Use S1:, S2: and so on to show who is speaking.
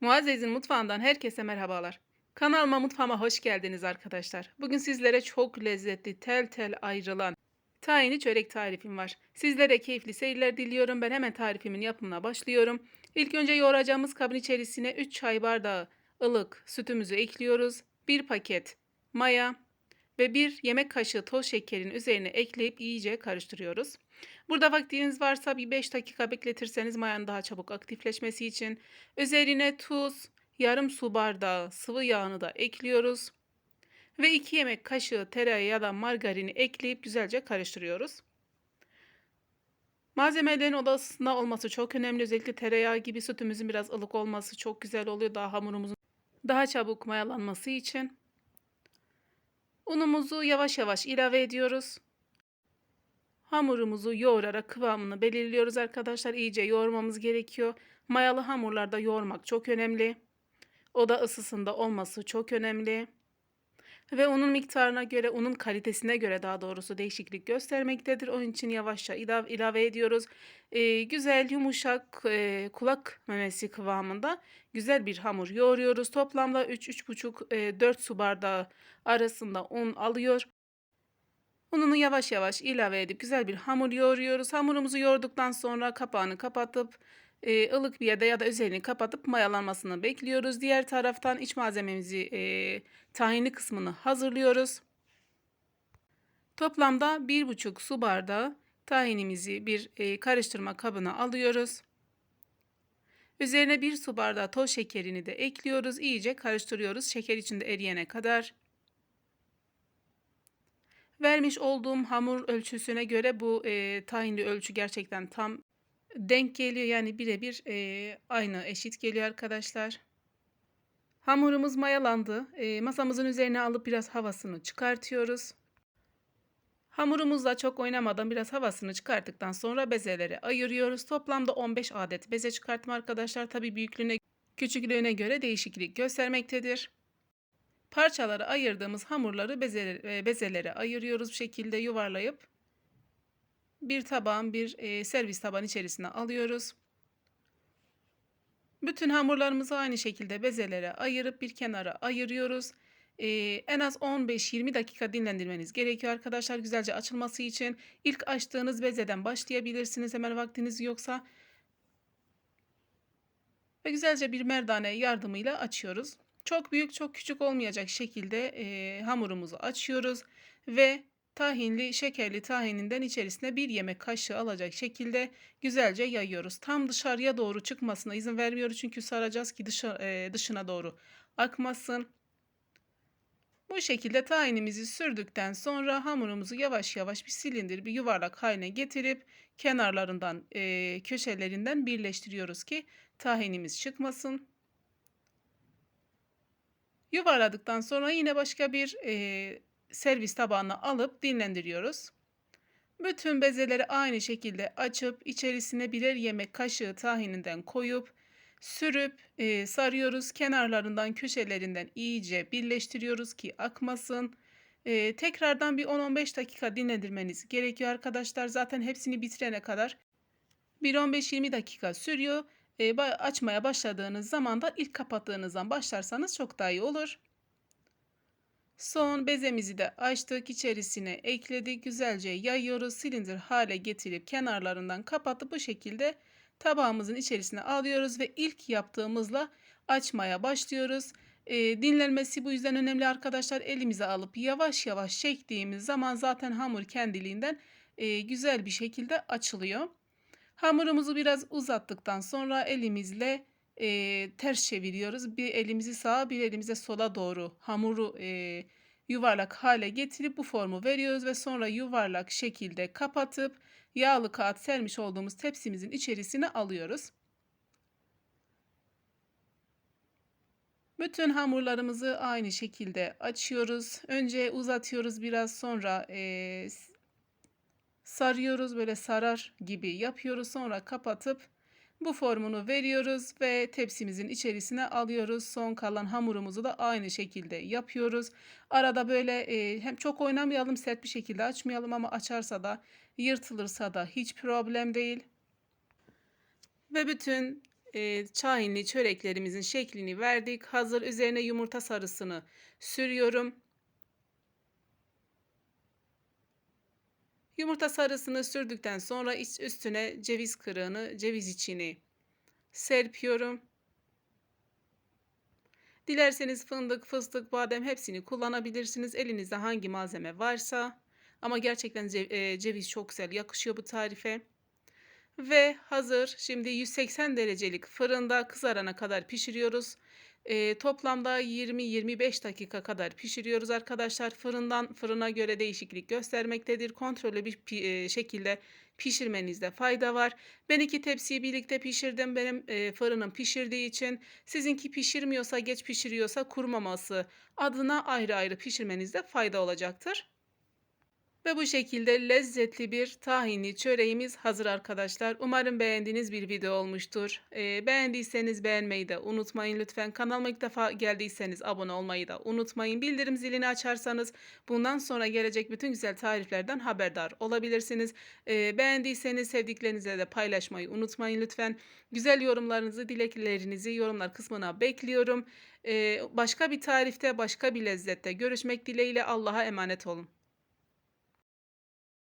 S1: Muazzez'in mutfağından herkese merhabalar. Kanalıma mutfağıma hoş geldiniz arkadaşlar. Bugün sizlere çok lezzetli tel tel ayrılan tahinli çörek tarifim var. Sizlere keyifli seyirler diliyorum. Ben hemen tarifimin yapımına başlıyorum. İlk önce yoğuracağımız kabın içerisine 3 çay bardağı ılık sütümüzü ekliyoruz. 1 paket maya ve 1 yemek kaşığı toz şekerin üzerine ekleyip iyice karıştırıyoruz. Burada vaktiniz varsa bir 5 dakika bekletirseniz mayanın daha çabuk aktifleşmesi için. Üzerine tuz, yarım su bardağı sıvı yağını da ekliyoruz. Ve 2 yemek kaşığı tereyağı ya da margarini ekleyip güzelce karıştırıyoruz. Malzemelerin oda ısısında olması çok önemli. Özellikle tereyağı gibi sütümüzün biraz ılık olması çok güzel oluyor. Daha hamurumuzun daha çabuk mayalanması için. Unumuzu yavaş yavaş ilave ediyoruz. Hamurumuzu yoğurarak kıvamını belirliyoruz arkadaşlar. İyice yoğurmamız gerekiyor. Mayalı hamurlarda yoğurmak çok önemli. Oda ısısında olması çok önemli. Ve unun miktarına göre, unun kalitesine göre daha doğrusu değişiklik göstermektedir. Onun için yavaşça ilave ediyoruz. Güzel, yumuşak, kulak memesi kıvamında güzel bir hamur yoğuruyoruz. Toplamda 3-3,5, 4 su bardağı arasında un alıyor. Ununu yavaş yavaş ilave edip güzel bir hamur yoğuruyoruz. Hamurumuzu yoğurduktan sonra kapağını kapatıp ılık bir yerde ya da üzerini kapatıp mayalanmasını bekliyoruz. Diğer taraftan iç malzememizi tahinli kısmını hazırlıyoruz. Toplamda 1,5 su bardağı tahinimizi bir karıştırma kabına alıyoruz. Üzerine 1 su bardağı toz şekerini de ekliyoruz. İyice karıştırıyoruz şeker içinde eriyene kadar. Vermiş olduğum hamur ölçüsüne göre bu tahinli ölçü gerçekten tam denk geliyor. Yani birebir aynı eşit geliyor arkadaşlar. Hamurumuz mayalandı. Masamızın üzerine alıp biraz havasını çıkartıyoruz. Hamurumuzla çok oynamadan biraz havasını çıkarttıktan sonra bezelere ayırıyoruz. Toplamda 15 adet beze çıkartma arkadaşlar. Tabi büyüklüğüne küçüklüğüne göre değişiklik göstermektedir. Parçalara ayırdığımız hamurları bezelere ayırıyoruz bu şekilde yuvarlayıp bir tabağın bir servis taban içerisine alıyoruz. Bütün hamurlarımızı aynı şekilde bezelere ayırıp bir kenara ayırıyoruz. En az 15-20 dakika dinlendirmeniz gerekiyor arkadaşlar güzelce açılması için. İlk açtığınız bezeden başlayabilirsiniz hemen vaktiniz yoksa. Ve güzelce bir merdane yardımıyla açıyoruz. Çok büyük çok küçük olmayacak şekilde hamurumuzu açıyoruz. Ve tahinli şekerli tahininden içerisine bir yemek kaşığı alacak şekilde güzelce yayıyoruz. Tam dışarıya doğru çıkmasına izin vermiyoruz çünkü saracağız ki dışına doğru akmasın. Bu şekilde tahinimizi sürdükten sonra hamurumuzu yavaş yavaş bir silindir, bir yuvarlak haline getirip kenarlarından, köşelerinden birleştiriyoruz ki tahinimiz çıkmasın. Yuvarladıktan sonra yine başka bir servis tabağına alıp dinlendiriyoruz. Bütün bezeleri aynı şekilde açıp içerisine birer yemek kaşığı tahininden koyup sürüp sarıyoruz. Kenarlarından köşelerinden iyice birleştiriyoruz ki akmasın. Tekrardan bir 10-15 dakika dinlendirmeniz gerekiyor arkadaşlar. Zaten hepsini bitirene kadar bir 15-20 dakika sürüyor. Açmaya başladığınız zaman da ilk kapattığınızdan başlarsanız çok daha iyi olur. Son bezemizi de açtık, içerisine ekledik, güzelce yayıyoruz, silindir hale getirip kenarlarından kapatıp bu şekilde tabağımızın içerisine alıyoruz ve ilk yaptığımızla açmaya başlıyoruz. Dinlenmesi bu yüzden önemli arkadaşlar. Elimize alıp yavaş yavaş çektiğimiz zaman zaten hamur kendiliğinden güzel bir şekilde açılıyor. Hamurumuzu biraz uzattıktan sonra elimizle ters çeviriyoruz. Bir elimizi sağa bir elimize sola doğru hamuru yuvarlak hale getirip bu formu veriyoruz ve sonra yuvarlak şekilde kapatıp yağlı kağıt sermiş olduğumuz tepsimizin içerisine alıyoruz. Bütün hamurlarımızı aynı şekilde açıyoruz. Önce uzatıyoruz biraz sonra sarıyoruz böyle sarar gibi yapıyoruz. Sonra kapatıp bu formunu veriyoruz ve tepsimizin içerisine alıyoruz. Son kalan hamurumuzu da aynı şekilde yapıyoruz. Arada böyle hem çok oynamayalım, sert bir şekilde açmayalım ama açarsa da yırtılırsa da hiç problem değil. Ve bütün şahinli çöreklerimizin şeklini verdik. Hazır. Üzerine yumurta sarısını sürüyorum. Yumurta sarısını sürdükten sonra üstüne ceviz kırığını, ceviz içini serpiyorum. Dilerseniz fındık, fıstık, badem hepsini kullanabilirsiniz. Elinizde hangi malzeme varsa. Ama gerçekten ceviz çok güzel yakışıyor bu tarife. Ve hazır. Şimdi 180 derecelik fırında kızarana kadar pişiriyoruz. Toplamda 20-25 dakika kadar pişiriyoruz arkadaşlar. Fırından fırına göre değişiklik göstermektedir. Kontrollü bir şekilde pişirmenizde fayda var. Ben 2 tepsiyi birlikte pişirdim. Benim fırınım pişirdiği için, sizinki pişirmiyorsa, geç pişiriyorsa kurumaması adına ayrı ayrı pişirmenizde fayda olacaktır. Ve bu şekilde lezzetli bir tahinli çöreğimiz hazır arkadaşlar. Umarım beğendiğiniz bir video olmuştur. Beğendiyseniz beğenmeyi de unutmayın lütfen. Kanalıma ilk defa geldiyseniz abone olmayı da unutmayın. Bildirim zilini açarsanız bundan sonra gelecek bütün güzel tariflerden haberdar olabilirsiniz. Beğendiyseniz sevdiklerinizle de paylaşmayı unutmayın lütfen. Güzel yorumlarınızı, dileklerinizi yorumlar kısmına bekliyorum. Başka bir tarifte, başka bir lezzette görüşmek dileğiyle. Allah'a emanet olun.